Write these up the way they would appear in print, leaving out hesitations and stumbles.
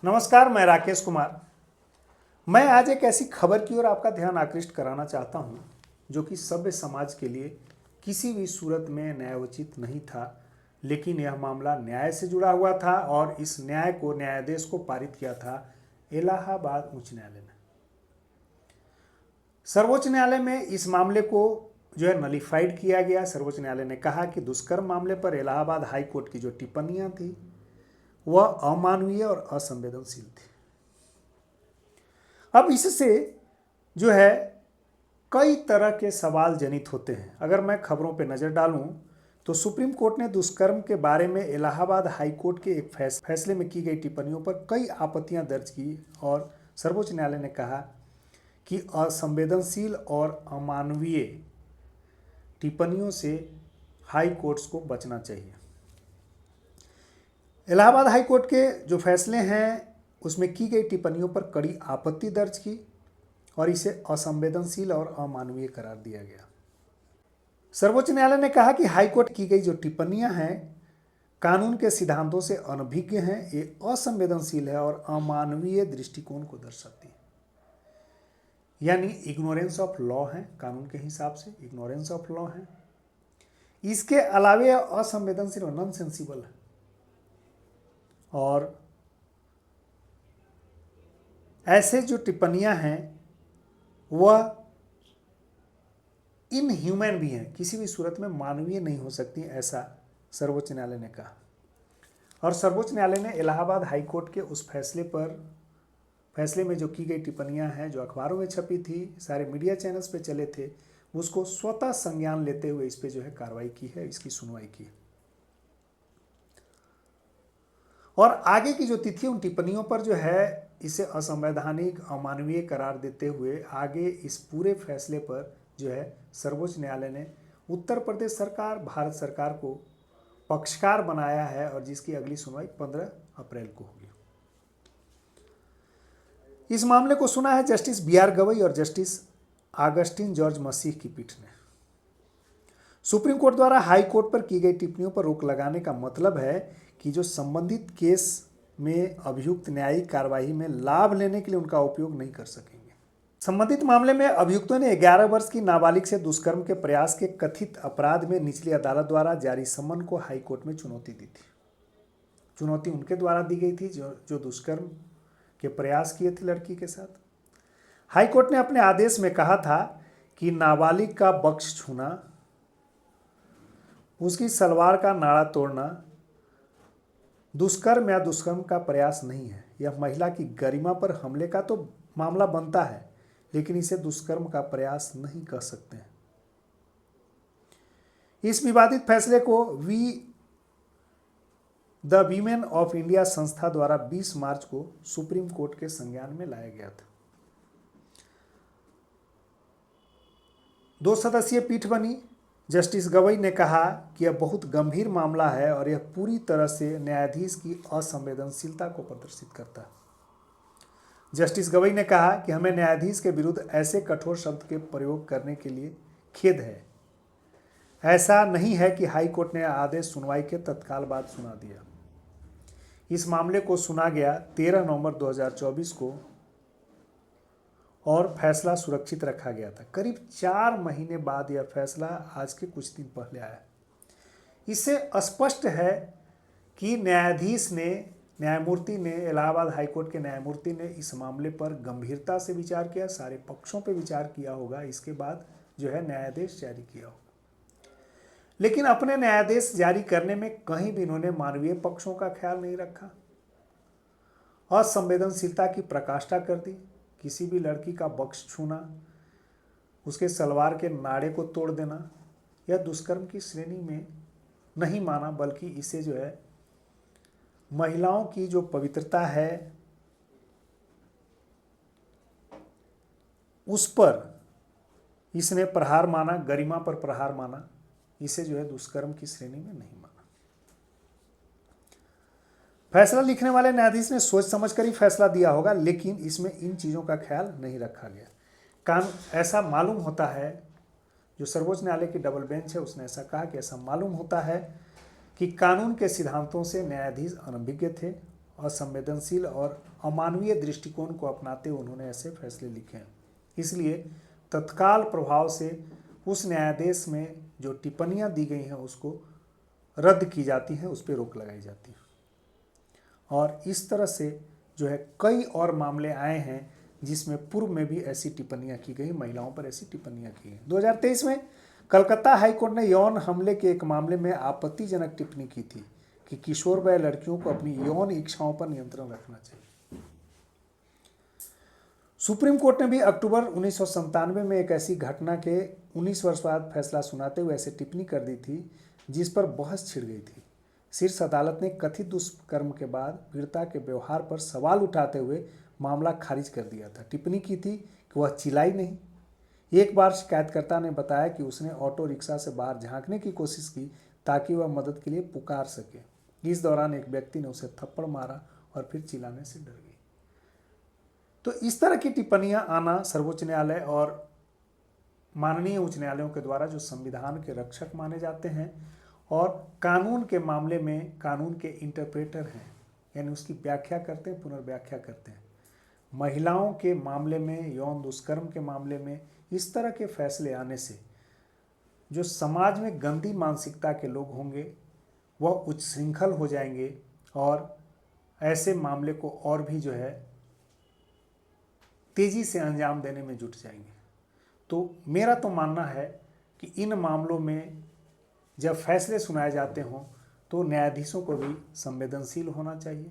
नमस्कार, मैं राकेश कुमार। मैं आज एक ऐसी खबर की ओर आपका ध्यान आकृष्ट कराना चाहता हूं जो कि सभ्य समाज के लिए किसी भी सूरत में न्यायोचित नहीं था, लेकिन यह मामला न्याय से जुड़ा हुआ था और इस न्यायादेश को पारित किया था इलाहाबाद उच्च न्यायालय ने। सर्वोच्च न्यायालय में इस मामले को जो है नलिफाइड किया गया। सर्वोच्च न्यायालय ने कहा कि दुष्कर्म मामले पर इलाहाबाद हाई कोर्ट की जो टिप्पणियां थी वह अमानवीय और असंवेदनशील थी। अब इससे जो है कई तरह के सवाल जनित होते हैं। अगर मैं खबरों पर नज़र डालूं तो सुप्रीम कोर्ट ने दुष्कर्म के बारे में इलाहाबाद हाई कोर्ट के एक फैसले में की गई टिप्पणियों पर कई आपत्तियां दर्ज की और सर्वोच्च न्यायालय ने कहा कि असंवेदनशील और अमानवीय टिप्पणियों से हाई कोर्ट्स को बचना चाहिए। इलाहाबाद हाई कोर्ट के जो फैसले हैं उसमें की गई टिप्पणियों पर कड़ी आपत्ति दर्ज की और इसे असंवेदनशील और अमानवीय करार दिया गया। सर्वोच्च न्यायालय ने कहा कि हाई कोर्ट की गई जो टिप्पणियां हैं कानून के सिद्धांतों से अनभिज्ञ हैं, ये असंवेदनशील है और अमानवीय दृष्टिकोण को दर्शाती है। यानी इग्नोरेंस ऑफ लॉ है, कानून के हिसाब से इग्नोरेंस ऑफ लॉ है। इसके अलावे असंवेदनशील और नॉन सेंसिबल है और ऐसे जो टिप्पणियां हैं वह इनह्यूमन भी हैं, किसी भी सूरत में मानवीय नहीं हो सकती, ऐसा सर्वोच्च न्यायालय ने कहा। और सर्वोच्च न्यायालय ने इलाहाबाद हाई कोर्ट के उस फैसले में जो की गई टिप्पणियां हैं, जो अखबारों में छपी थी, सारे मीडिया चैनल्स पे चले थे, उसको स्वतः संज्ञान लेते हुए इस पे जो है कार्रवाई की है, इसकी सुनवाई की। और आगे की जो तिथि उन टिप्पणियों पर जो है इसे असंवैधानिक अमानवीय करार देते हुए आगे इस पूरे फैसले पर जो है सर्वोच्च न्यायालय ने उत्तर प्रदेश सरकार, भारत सरकार को पक्षकार बनाया है और जिसकी अगली सुनवाई 15 अप्रैल को होगी। इस मामले को सुना है जस्टिस बी.आर. गवई और जस्टिस आगस्टिन जॉर्ज मसीह की पीठ ने। सुप्रीम कोर्ट द्वारा हाई कोर्ट पर की गई टिप्पणियों पर रोक लगाने का मतलब है कि जो संबंधित केस में अभियुक्त न्यायिक कार्यवाही में लाभ लेने के लिए उनका उपयोग नहीं कर सकेंगे। संबंधित मामले में अभियुक्तों ने 11 वर्ष की नाबालिग से दुष्कर्म के प्रयास के कथित अपराध में निचली अदालत द्वारा जारी सम्मन को हाई कोर्ट में चुनौती दी थी। चुनौती उनके द्वारा दी गई थी जो दुष्कर्म के प्रयास किए थे लड़की के साथ। हाई कोर्ट ने अपने आदेश में कहा था कि नाबालिग का बक्स छूना, उसकी सलवार का नाड़ा तोड़ना दुष्कर्म या दुष्कर्म का प्रयास नहीं है। यह महिला की गरिमा पर हमले का तो मामला बनता है, लेकिन इसे दुष्कर्म का प्रयास नहीं कह सकते हैं। इस विवादित फैसले को द वीमेन ऑफ इंडिया संस्था द्वारा 20 मार्च को सुप्रीम कोर्ट के संज्ञान में लाया गया था। 2 सदस्यीय पीठ बनी। जस्टिस गवई ने कहा कि यह बहुत गंभीर मामला है और यह पूरी तरह से न्यायाधीश की असंवेदनशीलता को प्रदर्शित करता है। जस्टिस गवई ने कहा कि हमें न्यायाधीश के विरुद्ध ऐसे कठोर शब्द के प्रयोग करने के लिए खेद है। ऐसा नहीं है कि हाई कोर्ट ने आदेश सुनवाई के तत्काल बाद सुना दिया। इस मामले को सुना गया 13 नवंबर 2024 को और फैसला सुरक्षित रखा गया था। करीब 4 महीने बाद यह फैसला आज के कुछ दिन पहले आया। इससे स्पष्ट है कि न्यायमूर्ति ने इलाहाबाद हाईकोर्ट के न्यायमूर्ति ने इस मामले पर गंभीरता से विचार किया, सारे पक्षों पर विचार किया होगा, इसके बाद जो है न्यायादेश जारी किया होगा। लेकिन अपने न्यायादेश जारी करने में कहीं भी इन्होंने मानवीय पक्षों का ख्याल नहीं रखा, असंवेदनशीलता की प्रकाष्ठा कर दी। किसी भी लड़की का बक्स छूना, उसके सलवार के नाड़े को तोड़ देना, यह दुष्कर्म की श्रेणी में नहीं माना, बल्कि इसे जो है महिलाओं की जो पवित्रता है उस पर इसने प्रहार माना, गरिमा पर प्रहार माना। इसे जो है दुष्कर्म की श्रेणी में नहीं माना। फैसला लिखने वाले न्यायाधीश ने सोच समझकर ही फैसला दिया होगा, लेकिन इसमें इन चीज़ों का ख्याल नहीं रखा गया। ऐसा मालूम होता है, जो सर्वोच्च न्यायालय की डबल बेंच है उसने ऐसा कहा कि ऐसा मालूम होता है कि कानून के सिद्धांतों से न्यायाधीश अनभिज्ञ थे असंवेदनशील और अमानवीय दृष्टिकोण को अपनाते हुए उन्होंने ऐसे फैसले लिखे हैं। इसलिए तत्काल प्रभाव से उस न्यायाधीश में जो टिप्पणियां दी गई हैं उसको रद्द की जाती है, उस पर रोक लगाई जाती है। और इस तरह से जो है कई और मामले आए हैं जिसमें पूर्व में भी ऐसी टिप्पणियां की गई, महिलाओं पर ऐसी टिप्पणियां की गई। 2023 में कलकत्ता हाईकोर्ट ने यौन हमले के एक मामले में आपत्तिजनक टिप्पणी की थी कि किशोर वय लड़कियों को अपनी यौन इच्छाओं पर नियंत्रण रखना चाहिए। सुप्रीम कोर्ट ने भी अक्टूबर 1997 में एक ऐसी घटना के 19 वर्ष बाद फैसला सुनाते हुए ऐसे टिप्पणी कर दी थी जिस पर बहस छिड़ गई थी। शीर्ष अदालत ने कथित दुष्कर्म के बाद पीड़िता के व्यवहार पर सवाल उठाते हुए मामला खारिज कर दिया था। टिप्पणी की थी कि वह चिल्लाई नहीं। एक बार शिकायतकर्ता ने बताया कि उसने ऑटो रिक्शा से बाहर झांकने की कोशिश की ताकि वह मदद के लिए पुकार सके। इस दौरान एक व्यक्ति ने उसे थप्पड़ मारा और फिर चिल्लाने से डर गई। तो इस तरह की टिप्पणियां आना सर्वोच्च न्यायालय और माननीय उच्च न्यायालयों के द्वारा जो संविधान के रक्षक माने जाते हैं और कानून के मामले में कानून के इंटरप्रेटर हैं, यानी उसकी व्याख्या करते हैं, पुनर्व्याख्या करते हैं। महिलाओं के मामले में, यौन दुष्कर्म के मामले में इस तरह के फैसले आने से जो समाज में गंदी मानसिकता के लोग होंगे वह उच्छृंखल हो जाएंगे और ऐसे मामले को और भी जो है तेजी से अंजाम देने में जुट जाएंगे। तो मेरा तो मानना है कि इन मामलों में जब फैसले सुनाए जाते हों तो न्यायाधीशों को भी संवेदनशील होना चाहिए,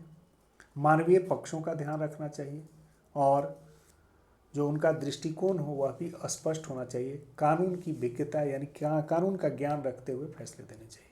मानवीय पक्षों का ध्यान रखना चाहिए और जो उनका दृष्टिकोण हो वह भी स्पष्ट होना चाहिए। कानून की विज्ञता यानी क्या कानून का ज्ञान रखते हुए फैसले देने चाहिए।